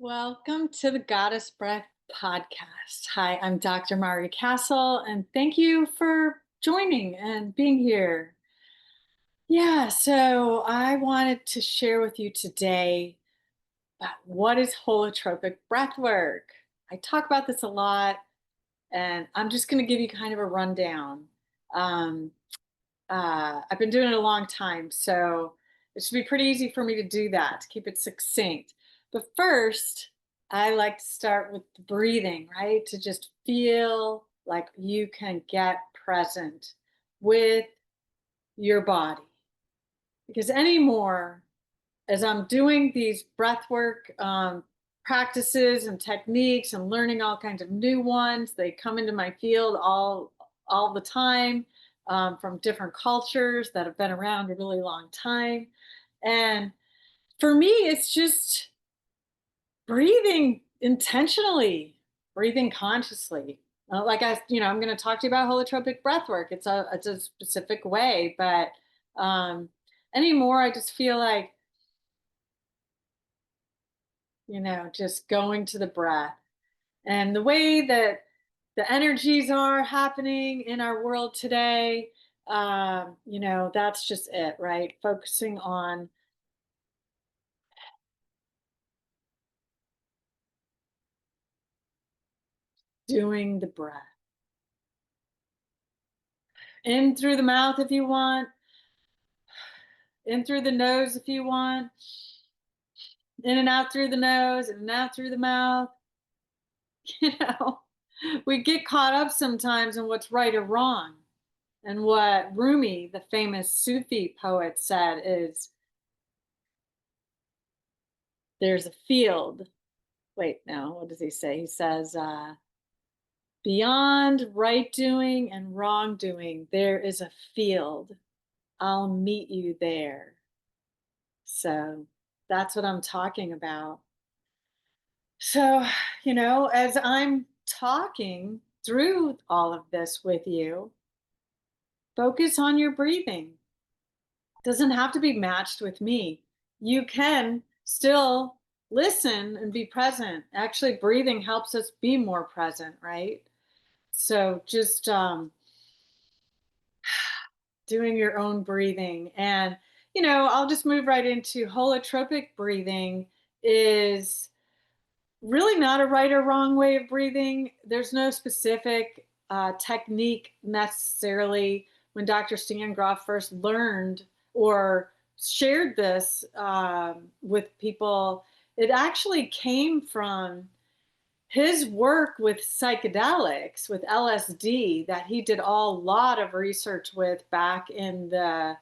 Welcome to the Goddess Breath podcast. Hi, I'm Dr. Mari Castle, and thank you for joining and being here. Yeah, so I wanted to share with you today about what is holotropic breathwork. I talk about this a lot, and I'm just going to give you kind of a rundown. Um, I've been doing it a long time, so it should be pretty easy for me to do that, to keep it succinct. But first, I like to start with the breathing, right? To just feel like you can get present with your body. Because anymore, as I'm doing these breath work practices and techniques and learning all kinds of new ones, they come into my field all the time from different cultures that have been around a really long time. And for me, it's just breathing intentionally, breathing consciously. I'm going to talk to you about holotropic breath work. It's a specific way, but um, anymore, I just feel like just going to the breath and the way that the energies are happening in our world today. That's just it, right? Focusing on doing the breath in through the mouth if you want, in through the nose if you want, in and out through the nose, in and out through the mouth. You know, we get caught up sometimes in what's right or wrong. And what Rumi, the famous Sufi poet, said is there's a field. Wait, no, what does he say? He says, beyond right doing and wrongdoing, there is a field. I'll meet you there. So that's what I'm talking about. So, as I'm talking through all of this with you, focus on your breathing. It doesn't have to be matched with me. You can still listen and be present. Actually, breathing helps us be more present, right? So just doing your own breathing. And, I'll just move right into holotropic breathing is really not a right or wrong way of breathing. There's no specific technique necessarily. When Dr. Stangroff first learned or shared this with people, it actually came from his work with psychedelics, with LSD, that he did a lot of research with back in the,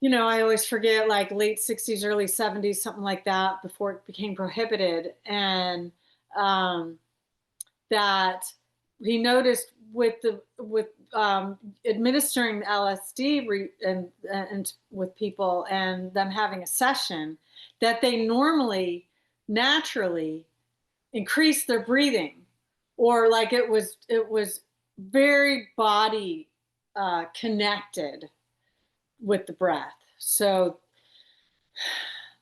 I always forget, like late 60s, early 70s, something like that, before it became prohibited. And um, that he noticed with administering LSD and with people and them having a session, that they normally naturally increase their breathing, or like it was very body connected with the breath. So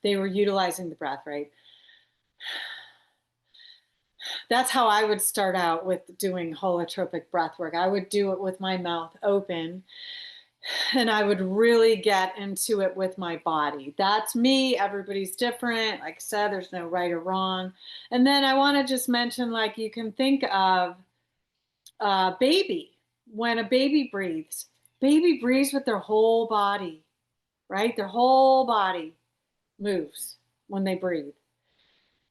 they were utilizing the breath, right? That's how I would start out with doing holotropic breath work. I would do it with my mouth open, and I would really get into it with my body. That's me. Everybody's different. Like I said, there's no right or wrong. And then I want to just mention, like, you can think of a baby. When a baby breathes with their whole body, right? Their whole body moves when they breathe.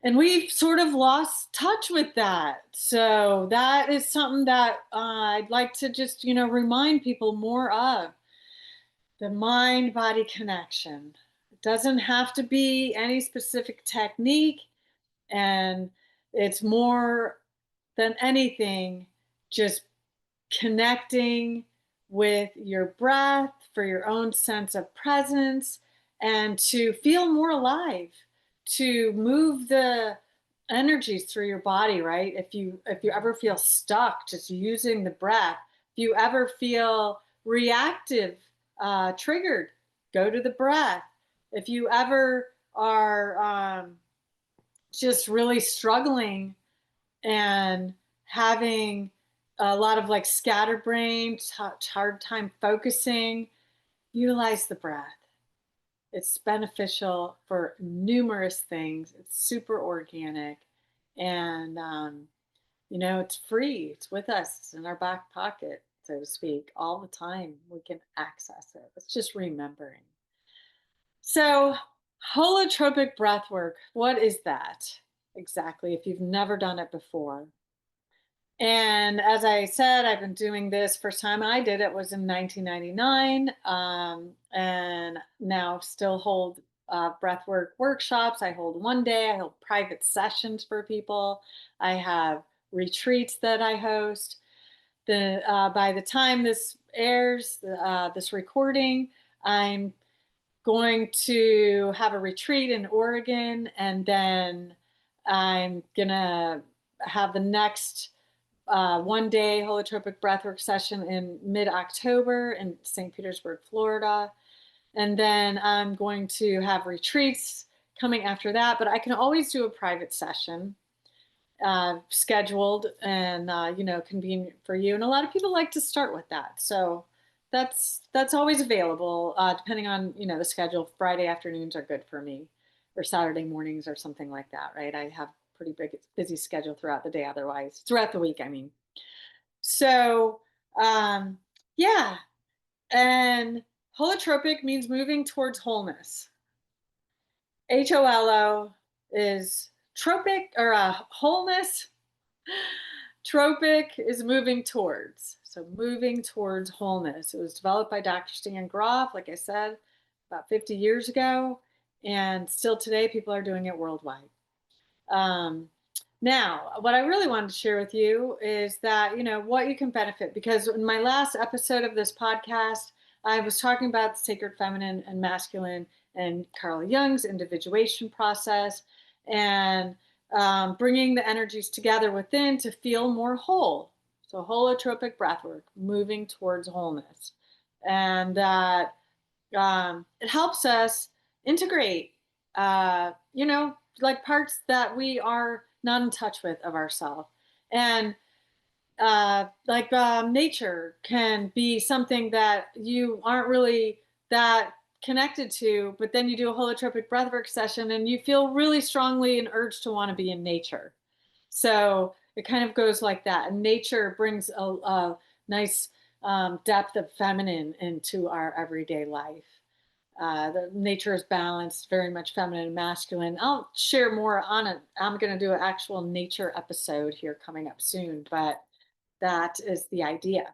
And we've sort of lost touch with that. So that is something that I'd like to just, remind people more of, the mind body connection. It doesn't have to be any specific technique. And it's more than anything, just connecting with your breath for your own sense of presence and to feel more alive, to move the energies through your body, right? If you ever feel stuck, just using the breath. If you ever feel reactive, triggered, go to the breath. If you ever are just really struggling and having a lot of like scatterbrained, hard time focusing, utilize the breath. It's beneficial for numerous things. It's super organic, and it's free. It's with us. It's in our back pocket, so to speak, all the time. We can access it. It's just remembering. So, holotropic breathwork. What is that exactly? If you've never done it before, and as I said, I've been doing this. First time I did it was in 1999, and now still hold breathwork workshops. I hold one day. I hold private sessions for people. I have retreats that I host. By the time this airs, this recording, I'm going to have a retreat in Oregon, and then I'm gonna have the next one day holotropic breathwork session in mid October in St. Petersburg, Florida. And then I'm going to have retreats coming after that, but I can always do a private session scheduled and convenient for you. And a lot of people like to start with that, so that's always available depending on the schedule. Friday afternoons are good for me, or Saturday mornings or something like that. Right, I have pretty busy schedule throughout the day, otherwise throughout the week, I mean. So um yeah, and holotropic means moving towards wholeness. HOLO is tropic, or wholeness. Tropic is moving towards. So moving towards wholeness. It was developed by Dr. Stan Grof, like I said, about 50 years ago. And still today, people are doing it worldwide. Um, Now, what I really wanted to share with you is that, what you can benefit. Because in my last episode of this podcast, I was talking about the sacred feminine and masculine and Carl Jung's individuation process, and bringing the energies together within to feel more whole. So, holotropic breathwork, moving towards wholeness. And that it helps us integrate, like parts that we are not in touch with of ourselves. And nature can be something that you aren't really that connected to, but then you do a holotropic breathwork session and you feel really strongly an urge to want to be in nature. So it kind of goes like that. And nature brings a nice depth of feminine into our everyday life. The nature is balanced, very much feminine and masculine. I'll share more on it. I'm going to do an actual nature episode here coming up soon, but that is the idea.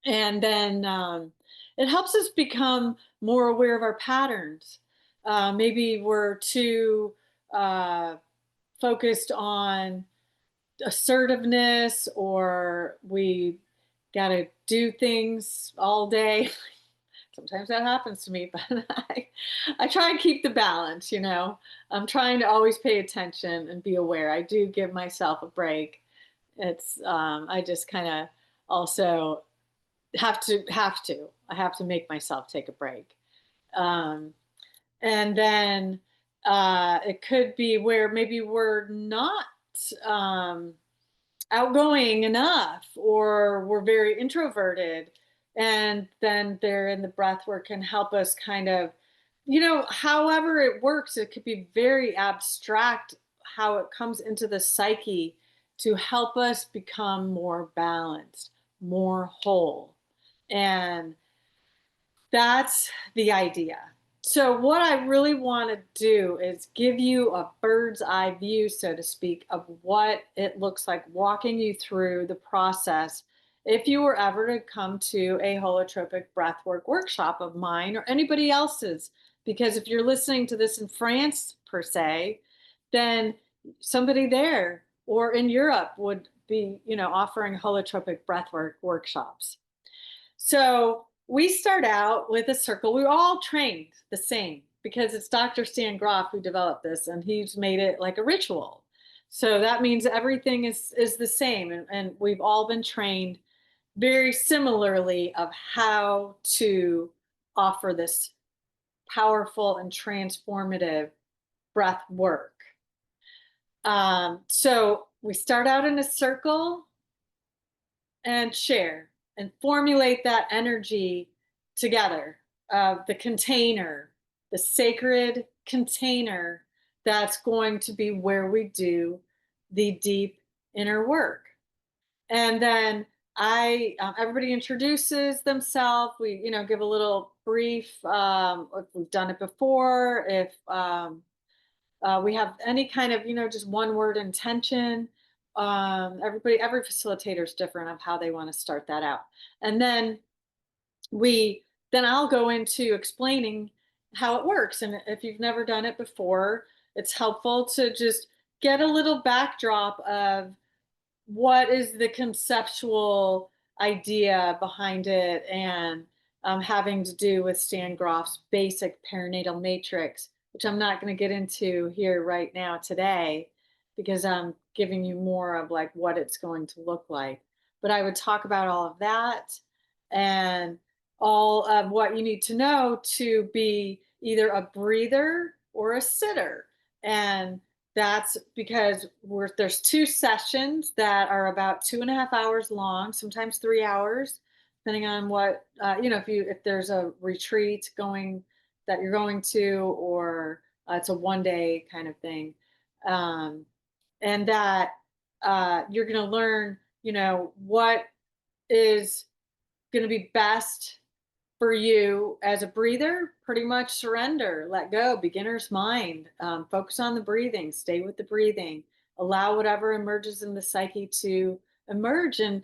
And then it helps us become more aware of our patterns. Maybe we're too focused on assertiveness, or we got to do things all day. Sometimes that happens to me, but I try and keep the balance. I'm trying to always pay attention and be aware. I do give myself a break. It's I just kind of also I have to make myself take a break. Um, and then it could be where maybe we're not um, outgoing enough, or we're very introverted, and then they're in the breath work can help us kind of, however it works. It could be very abstract how it comes into the psyche to help us become more balanced, more whole. And that's the idea. So, what I really want to do is give you a bird's eye view, so to speak, of what it looks like, walking you through the process if you were ever to come to a holotropic breathwork workshop of mine or anybody else's. Because if you're listening to this in France, per se, then somebody there or in Europe would be, offering holotropic breathwork workshops. So we start out with a circle. We're all trained the same because it's Dr. Stan Grof who developed this, and he's made it like a ritual. So that means everything is the same, and we've all been trained very similarly of how to offer this powerful and transformative breath work. So we start out in a circle and share and formulate that energy together of the container, the sacred container that's going to be where we do the deep inner work. And then everybody introduces themselves. We, give a little brief, if we've done it before, if we have any kind of, just one word intention. Every facilitator is different of how they want to start that out. And we, then I'll go into explaining how it works. And if you've never done it before, it's helpful to just get a little backdrop of what is the conceptual idea behind it, and having to do with Stan Groff's basic perinatal matrix, which I'm not going to get into here right now today because I'm giving you more of like what it's going to look like. But I would talk about all of that and all of what you need to know to be either a breather or a sitter. And that's because there's two sessions that are about 2.5 hours long, sometimes 3 hours, depending on what, if there's a retreat going that you're going to, or it's a 1 day kind of thing. And that you're going to learn, what is going to be best for you as a breather. Pretty much surrender, let go, beginner's mind, focus on the breathing, stay with the breathing, allow whatever emerges in the psyche to emerge. And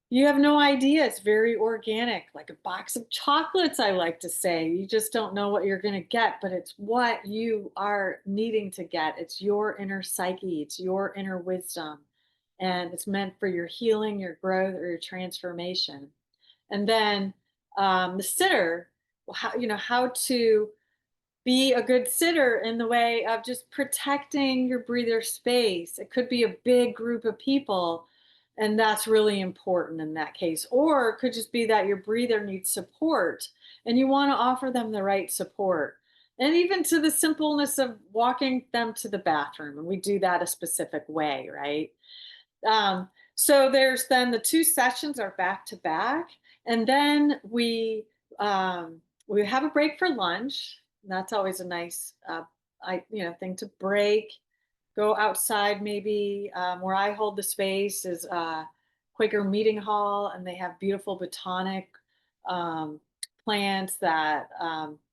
you have no idea. It's very organic, like a box of chocolates, I like to say. You just don't know what you're going to get, but it's what you are needing to get. It's your inner psyche, it's your inner wisdom, and it's meant for your healing, your growth, or your transformation. And then the sitter, how to be a good sitter in the way of just protecting your breather space. It could be a big group of people, and that's really important in that case. Or it could just be that your breather needs support and you want to offer them the right support. And even to the simpleness of walking them to the bathroom. And we do that a specific way, right? So there's then the two sessions are back to back, and then we have a break for lunch. That's always a nice thing to break. Go outside, maybe where I hold the space is Quaker Meeting Hall, and they have beautiful botanic um, plants that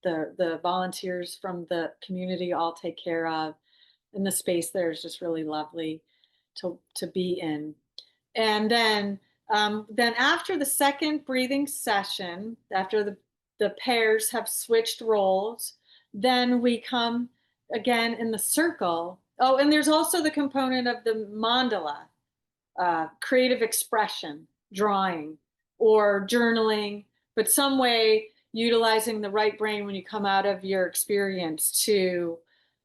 the volunteers from the community all take care of. And the space there is just really lovely to be in. And then after the second breathing session, after the pairs have switched roles, then we come again in the circle. Oh, and there's also the component of the mandala, creative expression, drawing, or journaling, but some way utilizing the right brain when you come out of your experience to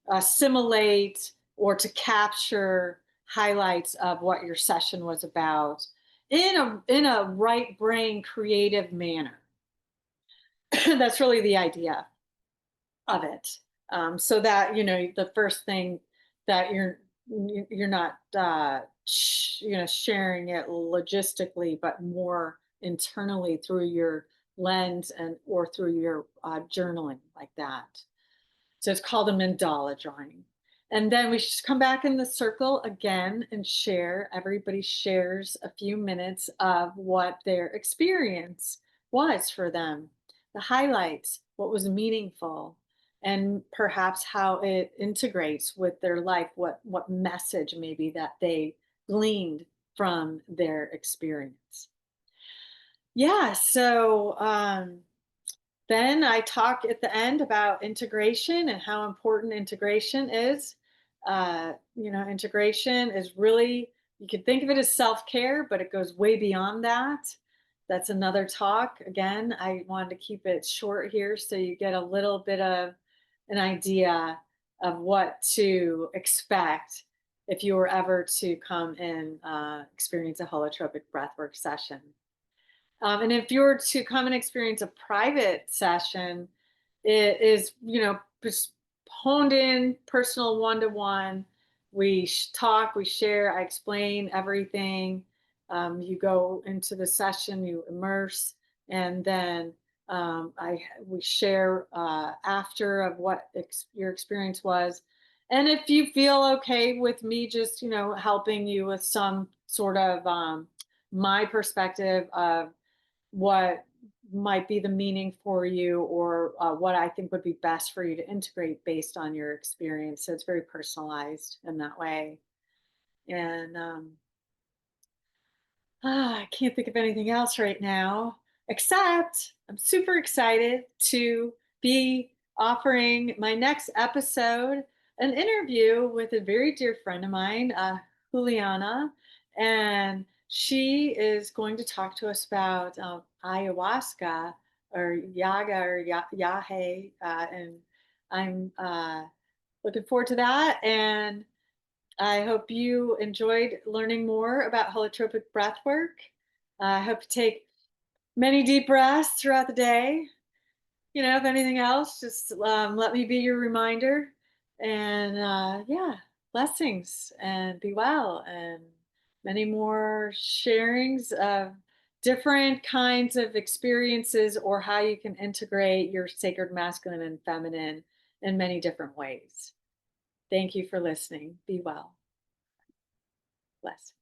assimilate or to capture highlights of what your session was about in a right brain creative manner. That's really the idea of it. So that the first thing that you're not sharing it logistically, but more internally through your lens and or through your journaling like that. So it's called a mandala drawing. And then we just come back in the circle again and share. Everybody shares a few minutes of what their experience was for them, the highlights, what was meaningful, and perhaps how it integrates with their life, what message maybe that they gleaned from their experience. Yeah, so then I talk at the end about integration and how important integration is. Integration is really, you can think of it as self-care, but it goes way beyond that. That's another talk. Again, I wanted to keep it short here so you get a little bit of an idea of what to expect if you were ever to come and experience a holotropic breathwork session. And if you were to come and experience a private session, it is, just honed in, personal, one-to-one, we talk, we share, I explain everything. You go into the session, you immerse, and then we share after of what your experience was. And if you feel okay with me just, helping you with some sort of my perspective of what might be the meaning for you, or what I think would be best for you to integrate based on your experience. So it's very personalized in that way. And I can't think of anything else right now, except I'm super excited to be offering my next episode an interview with a very dear friend of mine, Juliana. And she is going to talk to us about ayahuasca or yaga or yahe. And I'm looking forward to that. And I hope you enjoyed learning more about holotropic breathwork. I hope you take many deep breaths throughout the day. If anything else, just let me be your reminder. And yeah, blessings and be well. And many more sharings of different kinds of experiences, or how you can integrate your sacred masculine and feminine in many different ways. Thank you for listening. Be well. Bless.